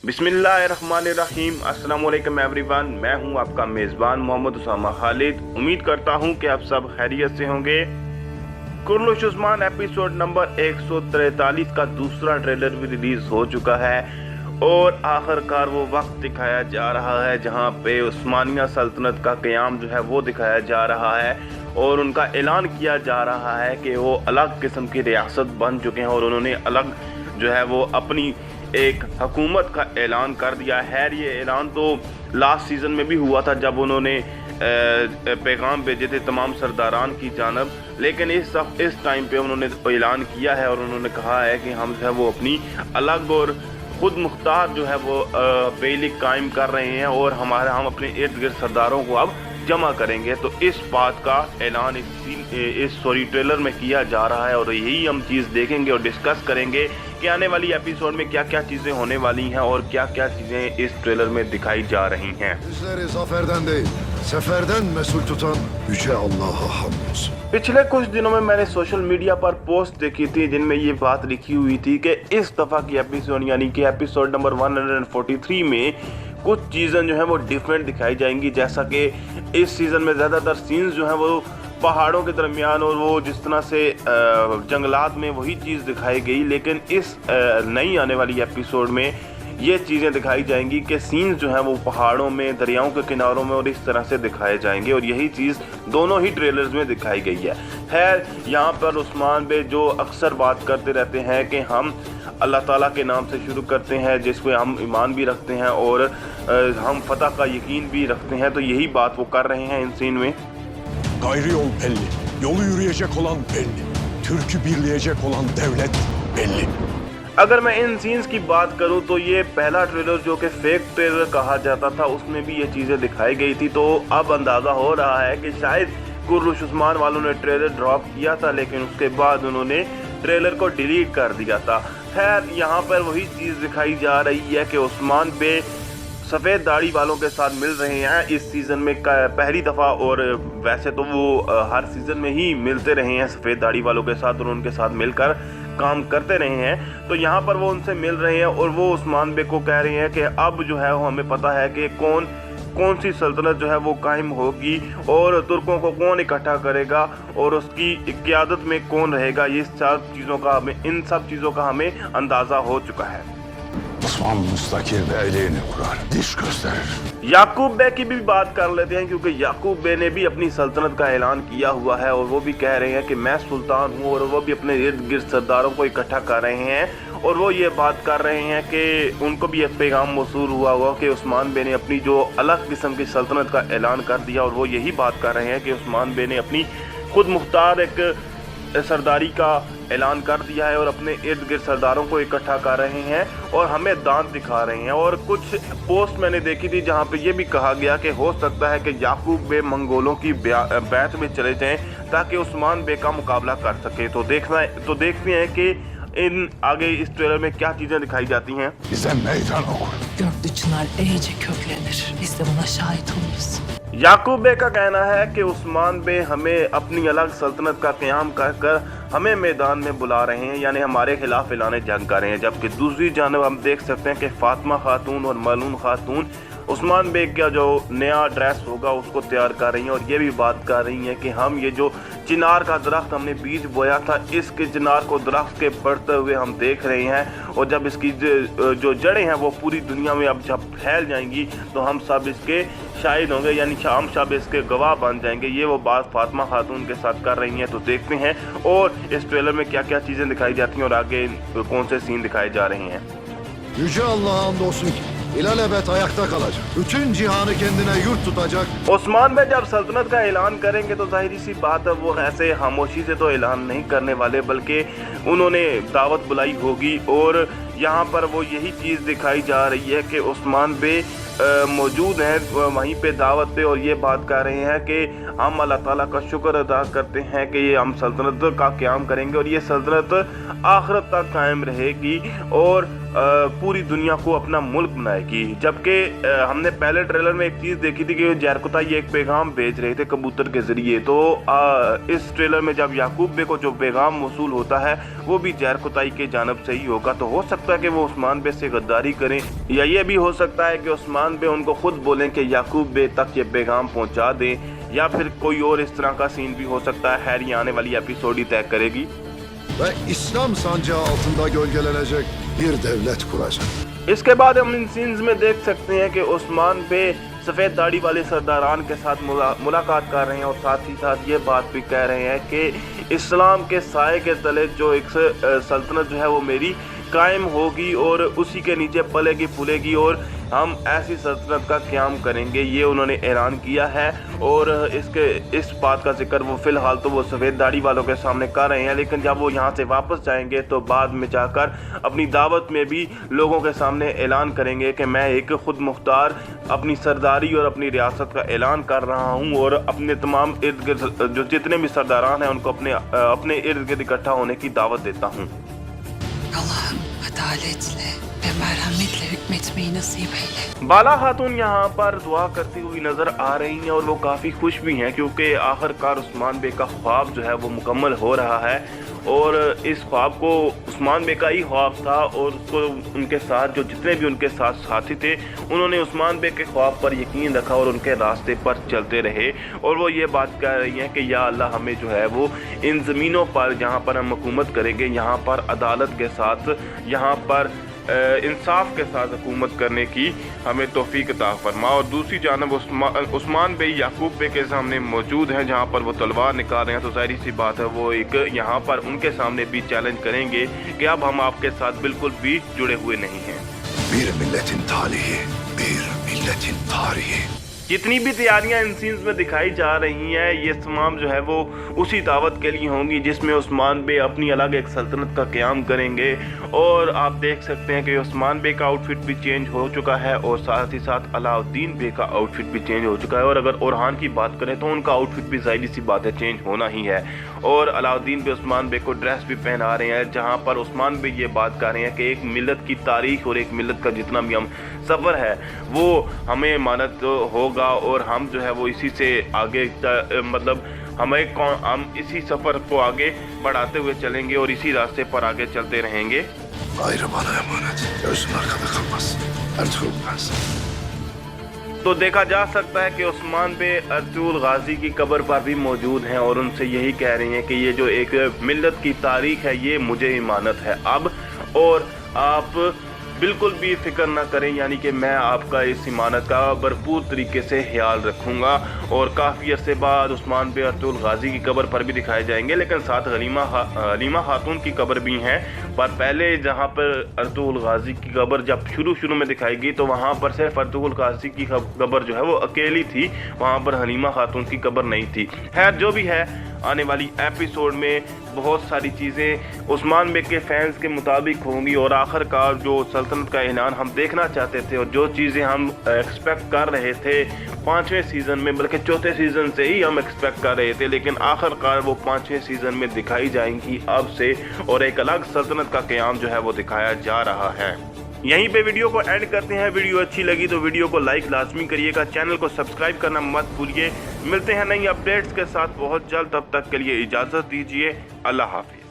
बिस्मिल्लाहिर्रहमानिर्रहीम। अस्सलाम वालेकुम एवरीवन। मैं हूं आपका मेज़बान मोहम्मद उसामा खालिद। उम्मीद करता हूं कि आप सब खैरियत से होंगे। कुर्लुश उस्मान एपिसोड नंबर 143 का दूसरा ट्रेलर भी रिलीज हो चुका है और आखिरकार वो वक्त दिखाया जा रहा है जहां पे उस्मानिया सल्तनत का क़याम जो है वो दिखाया जा रहा है और उनका ऐलान किया जा रहा है कि वो अलग किस्म की रियासत बन चुके हैं और उन्होंने अलग जो है वो अपनी एक हुकूमत का ऐलान कर दिया है। ये ऐलान तो लास्ट सीज़न में भी हुआ था जब उन्होंने पैगाम भेजे थे तमाम सरदारान की जानब, लेकिन इस टाइम पे उन्होंने ऐलान किया है और उन्होंने कहा है कि हम जो है वो अपनी अलग और ख़ुद मुख्तार जो है वो बेली कायम कर रहे हैं और हम अपने इर्द गिर्द सरदारों को अब जमा करेंगे। तो इस बात का ऐलान इस ट्रेलर में किया जा रहा है और यही हम चीज़ देखेंगे और डिस्कस करेंगे कि आने वाली एपिसोड में क्या क्या चीज़ें होने वाली हैं और क्या क्या चीज़ें इस ट्रेलर में दिखाई जा रही हैं। पिछले कुछ दिनों में मैंने सोशल मीडिया पर पोस्ट देखी थी जिनमें ये बात लिखी हुई थी कि इस दफ़ा की एपिसोड यानी कि एपिसोड नंबर 143 में कुछ चीज़ें जो हैं वो डिफरेंट दिखाई जाएंगी। जैसा कि इस सीज़न में ज़्यादातर सीन्स जो हैं वो पहाड़ों के दरमियान और वो जिस तरह से जंगलात में वही चीज़ दिखाई गई, लेकिन इस नई आने वाली एपिसोड में ये चीज़ें दिखाई जाएंगी कि सीन्स जो हैं वो पहाड़ों में, दरियाओं के किनारों में और इस तरह से दिखाए जाएंगे और यही चीज़ दोनों ही ट्रेलर्स में दिखाई गई है। खैर, यहाँ पर उस्मान बे जो अक्सर बात करते रहते हैं कि हम अल्लाह ताला के नाम से शुरू करते हैं जिसको हम ईमान भी रखते हैं और हम फतह का यकीन भी रखते हैं, तो यही बात वो कर रहे हैं इन सीन में। Gayrı yol belli, yolu yürüyecek olan belli, Türk'ü birleyecek olan devlet belli. अगर मैं इन सीन्स की बात करूं तो ये पहला ट्रेलर जो कि फेक ट्रेलर कहा जाता था उसमें भी ये चीज़ें दिखाई गई थी, तो अब अंदाज़ा हो रहा है कि शायद कुर्लुश उस्मान वालों ने ट्रेलर ड्रॉप किया था लेकिन उसके बाद उन्होंने ट्रेलर को डिलीट कर दिया था। खैर, यहाँ पर वही चीज़ दिखाई जा रही है कि उस्मान बे सफ़ेद दाढ़ी वालों के साथ मिल रहे हैं इस सीज़न में पहली दफ़ा, और वैसे तो वो हर सीज़न में ही मिलते रहे हैं सफ़ेद दाढ़ी वालों के साथ और उनके साथ मिलकर काम करते रहे हैं। तो यहाँ पर वो उनसे मिल रहे हैं और वो उस्मान बे को कह रहे हैं कि अब जो है वो हमें पता है कि कौन सी सल्तनत जो है वो कायम होगी और तुर्कों को कौन इकट्ठा करेगा और उसकी क़यादत में कौन रहेगा। इन सब चीज़ों का हमें अंदाज़ा हो चुका है। Osman müstakil beyliğini kurar, diş gösterir. याकूब बे की भी बात कर लेते हैं क्योंकि याकूब बे ने भी अपनी सल्तनत का ऐलान किया हुआ है और वो भी कह रहे हैं कि मैं सुल्तान हूँ और वो भी अपने इर्द गिर्द सरदारों को इकट्ठा कर रहे हैं और वो ये बात कर रहे हैं कि उनको भी एक पैगाम मौसूल हुआ कि उस्मान बे ने अपनी जो अलग किस्म की सल्तनत का ऐलान कर दिया और वो यही बात कर रहे हैं कि उस्मान बे ने अपनी खुद मुख्तार एक सरदारी का ऐलान कर दिया है और अपने इर्द गिर्द सरदारों को इकट्ठा कर रहे हैं और हमें दांत दिखा रहे हैं। और कुछ पोस्ट मैंने देखी थी जहां पे ये भी कहा गया कि हो सकता है कि याकूब बे मंगोलों की बैत में चले जाएं ताकि उस्मान बे का मुकाबला कर सके। तो देखते हैं कि इन आगे इस ट्रेलर में क्या चीज़ें दिखाई जाती हैं। Bize meydan okur. Göklü çınar iyice köklenir. Biz de buna şahit oluruz. याकूब बे का कहना है कि उस्मान बे हमें अपनी अलग सल्तनत का क़याम कर हमें मैदान में बुला रहे हैं, यानी हमारे खिलाफ ऐलान जंग कर रहे हैं। जबकि दूसरी जानब हम देख सकते हैं कि फातिमा खातून और मलून खातून उस्मान बे का जो नया ड्रेस होगा उसको तैयार कर रही हैं और ये भी बात कर रही हैं कि हम ये जो चिनार का दरख्त हमने बीज बोया था इसके चिनार को दरख्त के बढ़ते हुए हम देख रहे हैं और जब इसकी जो जड़ें हैं वो पूरी दुनिया में अब जब फैल जाएंगी तो हम सब इसके शाहिद होंगे, यानी हम सब इसके गवाह बन जाएंगे। ये वो बात फातिमा खातून के साथ कर रही हैं। तो देखते हैं और इस ट्रेलर में क्या क्या चीज़ें दिखाई जाती हैं और आगे कौन से सीन दिखाए जा रहे हैं। Yüce Allah'a hamdolsun ki İlelebet ayakta kalacak. Bütün cihanı kendine yurt tutacak. Usman बे जब सल्तनत का ऐलान करेंगे तो जाहिर सी बात है वो ऐसे खामोशी से तो ऐलान नहीं करने वाले, बल्कि उन्होंने दावत बुलाई होगी और यहाँ पर वो यही चीज़ दिखाई जा रही है कि उस्मान बे मौजूद हैं वहीं पे दावत पे और ये बात कर रहे हैं कि हम अल्लाह ताला का शुक्र अदा करते हैं कि ये हम सल्तनत का क़याम करेंगे और ये सल्तनत आखिरत तक कायम रहेगी और पूरी दुनिया को अपना मुल्क बनाएगी। जबकि हमने पहले ट्रेलर में एक चीज़ देखी थी कि जरकुताई एक पैगाम भेज रहे थे कबूतर के ज़रिए, तो इस ट्रेलर में जब याकूब बे को जो पैगाम मौसूल होता है वो भी जरकुताई के जानब से ही होगा। तो हो सकता सकता है कि वो उस्मान बे से गद्दारी करें, या ये भी हो सकता है कि उस्मान बे उनको खुद बोलें कि याकूब बे तक ये पैगाम पहुंचा दें, या फिर कोई और इस तरह का सीन भी हो सकता है। खैर ये आने वाली एपिसोड ही तय करेगी। Ve İslam sancağı altında gölgelenecek bir devlet kuracak. इसके बाद हम इन सीन्स में देख सकते हैं कि उस्मान बे सफ़ेद दाढ़ी वाले सरदारान के साथ मुलाकात कर रहे हैं और साथ ही साथ ये बात भी कह रहे हैं कि इस्लाम के साए के तले जो एक सल्तनत जो है वो मेरी कायम होगी और उसी के नीचे पलेगी फूलेगी और हम ऐसी सल्तनत का क़याम करेंगे, ये उन्होंने ऐलान किया है। और इस बात का जिक्र वो फ़िलहाल तो वो सफ़ेद दाढ़ी वालों के सामने कर रहे हैं, लेकिन जब वो यहाँ से वापस जाएंगे तो बाद में जाकर अपनी दावत में भी लोगों के सामने ऐलान करेंगे कि मैं एक खुद मुख्तार अपनी सरदारी और अपनी रियासत का ऐलान कर रहा हूँ और अपने तमाम इर्द गिर्द जो जितने भी सरदारान हैं उनको अपने इर्द गिर्द इकट्ठा होने की दावत देता हूँ। Allah'ım adaletle ve merhametle hükmetmeyi nasip eyle. बाला खातून यहाँ पर दुआ करती हुई नज़र आ रही हैं और वो काफ़ी खुश भी हैं क्योंकि आखिरकार उस्मान बे का ख्वाब जो है वो मुकम्मल हो रहा है और इस ख्वाब को उस्मान बे का ही ख्वाब था और उसको उनके साथ जो जितने भी उनके साथ साथी थे उन्होंने उस्मान बे के ख्वाब पर यकीन रखा और उनके रास्ते पर चलते रहे। और वो ये बात कह रही हैं कि या अल्लाह हमें जो है वो इन ज़मीनों पर जहाँ पर हम हुकूमत करेंगे यहाँ पर अदालत के साथ, यहाँ पर इंसाफ के साथ हुकूमत करने की हमें तौफीक अता फरमा। और दूसरी जानब उस्मान बे याकूब बे के सामने मौजूद हैं जहाँ पर वो तलवार निकाल रहे हैं, तो ज़ाहिर सी बात है वो एक यहाँ पर उनके सामने भी चैलेंज करेंगे कि अब हम आपके साथ बिल्कुल भी जुड़े हुए नहीं हैं। Bir milletin talihi, bir milletin tarihi. जितनी भी तैयारियां इन सीन्स में दिखाई जा रही हैं ये तमाम जो है वो उसी दावत के लिए होंगी जिसमें उस्मान बे अपनी अलग एक सल्तनत का क़याम करेंगे। और आप देख सकते हैं कि उस्मान बे का आउटफिट भी चेंज हो चुका है और साथ ही साथ अलाउद्दीन बे का आउटफिट भी चेंज हो चुका है। और अगर ओरहान की बात करें तो उनका आउटफिट भी ज़ाहिर सी बात है चेंज होना ही है। और अलाउद्दीन बे उस्मान बे को ड्रेस भी पहना रहे हैं जहाँ पर उस्मान बे ये बात कर रहे हैं कि एक मिलत की तारीख और एक मिलत का जितना भी हम सफ़र है वो हमें मानत होगा और हम जो है वो इसी से आगे मतलब हम इसी सफ़र को आगे बढ़ाते हुए चलेंगे और इसी रास्ते पर आगे चलते रहेंगे। Gayrı bana emanet. Gözün arkada kalmaz. Ertuğrul Gazi. तो देखा जा सकता है कि उस्मान बे अर्तुल गाजी की कब्र पर भी मौजूद हैं और उनसे यही कह रही हैं कि ये जो एक मिल्लत की तारीख है ये मुझे इमानत है अब, और आप बिल्कुल भी फिक्र ना करें, यानी कि मैं आपका इस इमानत का भरपूर तरीके से ख्याल रखूँगा। और काफ़ी अरसे बाद उस्मान बे अर्तुल गाजी की कब्र पर भी दिखाए जाएंगे, लेकिन साथ हलीमा खातून की कब्र भी हैं। पर पहले जहाँ पर अर्तुल गाजी की कब्र जब शुरू में दिखाई गई तो वहाँ पर सिर्फ अर्तुल गाजी की कब्र जो है वो अकेली थी, वहाँ पर हलीमा खातून की कब्र नहीं थी। खैर जो भी है आने वाली एपिसोड में बहुत सारी चीज़ें उस्मान बे के फैंस के मुताबिक होंगी और आखिरकार जो सल्तनत का ऐलान हम देखना चाहते थे और जो चीज़ें हम एक्सपेक्ट कर रहे थे 5वें सीज़न में, बल्कि 4थे सीज़न से ही हम एक्सपेक्ट कर रहे थे, लेकिन आखिरकार वो 5वें सीज़न में दिखाई जाएंगी अब से और एक अलग सल्तनत का क़याम जो है वो दिखाया जा रहा है। यहीं पे वीडियो को एंड करते हैं। वीडियो अच्छी लगी तो वीडियो को लाइक लाजमी करिएगा, चैनल को सब्सक्राइब करना मत भूलिए। मिलते हैं नई अपडेट्स के साथ बहुत जल्द, तब तक के लिए इजाज़त दीजिए। अल्लाह हाफिज़।